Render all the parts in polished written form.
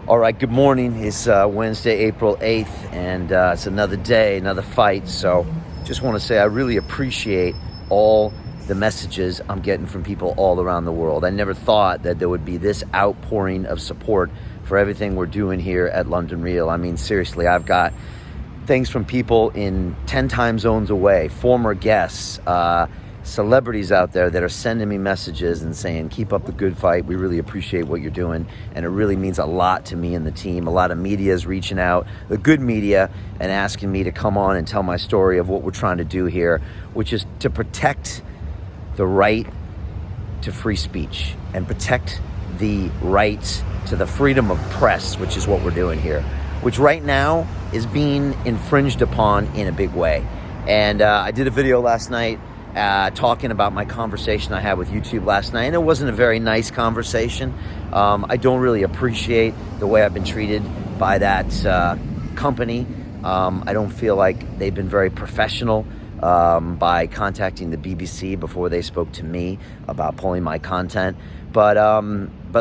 All right, good morning. It's Wednesday, April 8th, and it's another day, another fight. So just want to say I really appreciate all the messages I'm getting from people all around the world. I never thought that there would be this outpouring of support for everything we're doing here at London Real. I mean, seriously, I've got things from people in 10 time zones away, former guests, celebrities out there that are sending me messages and saying, keep up the good fight. We really appreciate what you're doing. And it really means a lot to me and the team. A lot of media is reaching out, the good media, and asking me to come on and tell my story of what we're trying to do here, which is to protect the right to free speech and protect the right to the freedom of press, which is what we're doing here, which right now is being infringed upon in a big way. And I did a video last night talking about my conversation I had with YouTube last night, and it wasn't a very nice conversation. I don't really appreciate the way I've been treated by that company. I don't feel like they've been very professional by contacting the BBC before they spoke to me about pulling my content. But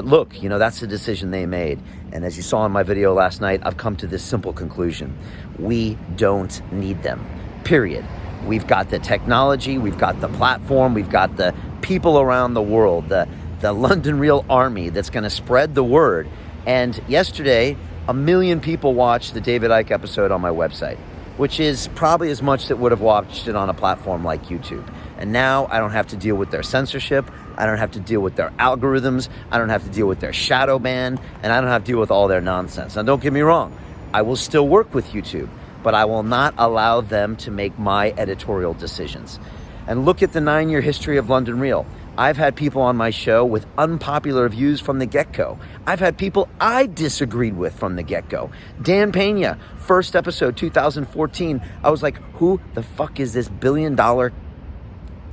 look, you know, that's the decision they made. And as you saw in my video last night, I've come to this simple conclusion. We don't need them, period. We've got the technology, we've got the platform, we've got the people around the world, the London Real army that's going to spread the word. And yesterday, 1 million people watched the David Icke episode on my website, which is probably as much that would have watched it on a platform like YouTube. And now I don't have to deal with their censorship. I don't have to deal with their algorithms. I don't have to deal with their shadow ban. And I don't have to deal with all their nonsense. Now, don't get me wrong. I will still work with YouTube, but I will not allow them to make my editorial decisions. And look at the 9-year history of London Real. I've had people on my show with unpopular views from the get-go. I've had people I disagreed with from the get-go. Dan Pena, first episode, 2014, I was like, who the fuck is this billion-dollar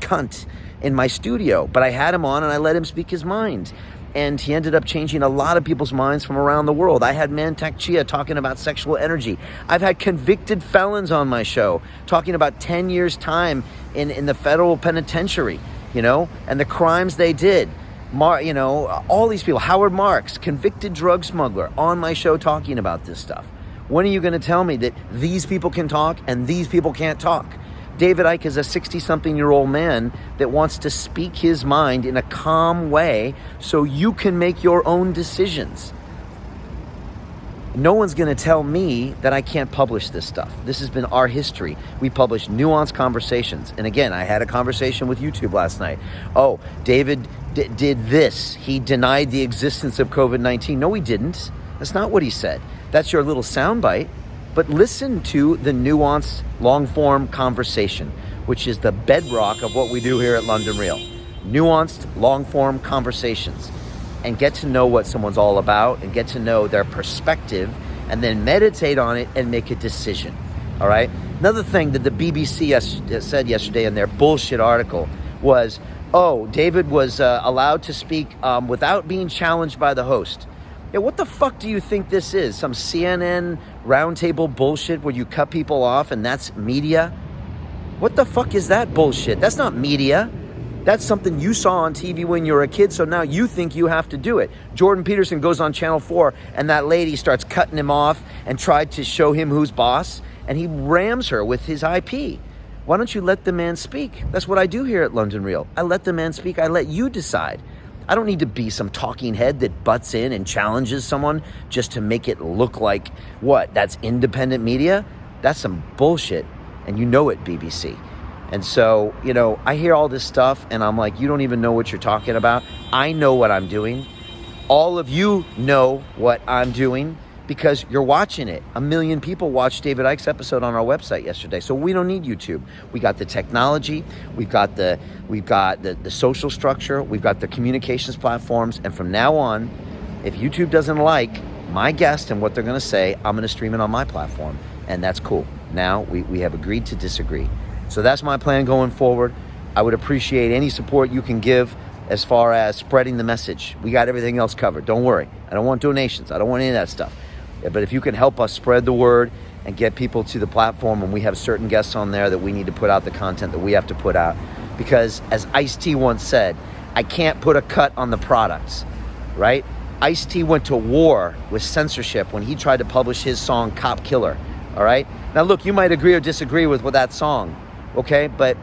cunt in my studio? But I had him on and I let him speak his mind. And he ended up changing a lot of people's minds from around the world. I had Mantak Chia talking about sexual energy. I've had convicted felons on my show talking about 10 years' time in the federal penitentiary, you know, and the crimes they did. All these people, Howard Marks, convicted drug smuggler, on my show talking about this stuff. When are you going to tell me that these people can talk and these people can't talk? David Icke is a 60-something-year-old man that wants to speak his mind in a calm way so you can make your own decisions. No one's going to tell me that I can't publish this stuff. This has been our history. We publish nuanced conversations. And again, I had a conversation with YouTube last night. Oh, David did this. He denied the existence of COVID-19. No, he didn't. That's not what he said. That's your little soundbite. But listen to the nuanced, long-form conversation, which is the bedrock of what we do here at London Real. Nuanced, long-form conversations. And get to know what someone's all about and get to know their perspective and then meditate on it and make a decision. All right? Another thing that the BBC said yesterday in their bullshit article was, oh, David was allowed to speak without being challenged by the host. Yeah, what the fuck do you think this is? Some CNN roundtable bullshit where you cut people off and that's media? What the fuck is that bullshit? That's not media. That's something you saw on TV when you were a kid, so now you think you have to do it. Jordan Peterson goes on Channel 4 and that lady starts cutting him off and tried to show him who's boss, and he rams her with his IP. Why don't you let the man speak? That's what I do here at London Real. I let the man speak. I let you decide. I don't need to be some talking head that butts in and challenges someone just to make it look like, what, that's independent media? That's some bullshit, and you know it, BBC. And so, you know, I hear all this stuff, and I'm like, you don't even know what you're talking about. I know what I'm doing. All of you know what I'm doing because you're watching it. 1 million people watched David Icke's episode on our website yesterday. So we don't need YouTube. We got the technology, we've got the social structure, we've got the communications platforms, and from now on, if YouTube doesn't like my guest and what they're going to say, I'm going to stream it on my platform, and that's cool. Now we have agreed to disagree. So that's my plan going forward. I would appreciate any support you can give as far as spreading the message. We got everything else covered. Don't worry. I don't want donations. I don't want any of that stuff. But if you can help us spread the word and get people to the platform, and we have certain guests on there that we need to put out the content that we have to put out. Because as Ice-T once said, I can't put a cut on the products, right? Ice-T went to war with censorship when he tried to publish his song Cop Killer, all right? Now look, you might agree or disagree with that song, okay? But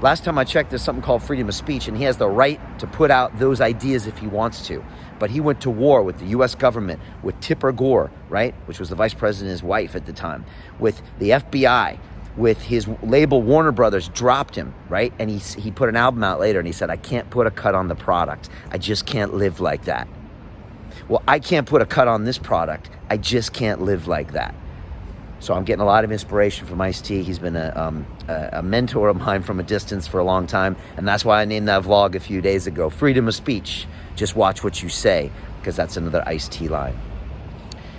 last time I checked, there's something called freedom of speech, and he has the right to put out those ideas if he wants to. But he went to war with the U.S. government, with Tipper Gore, right? Which was the vice president's wife at the time, with the FBI, with his label Warner Brothers dropped him, right? And he put an album out later and he said, I can't put a cut on the product. I just can't live like that. Well, I can't put a cut on this product. I just can't live like that. So I'm getting a lot of inspiration from Ice-T. He's been a mentor of mine from a distance for a long time. And that's why I named that vlog a few days ago, Freedom of Speech. Just watch what you say, because that's another Ice-T line.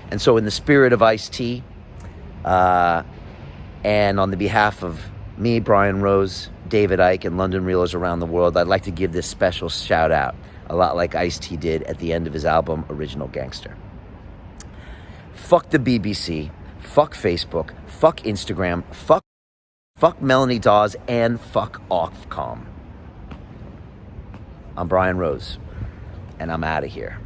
And so in the spirit of Ice-T, and on the behalf of me, Brian Rose, David Icke, and London Reelers around the world, I'd like to give this special shout out, a lot like Ice-T did at the end of his album, Original Gangster. Fuck the BBC, fuck Facebook, fuck Instagram, fuck Melanie Dawes, and fuck Ofcom. I'm Brian Rose, and I'm out of here.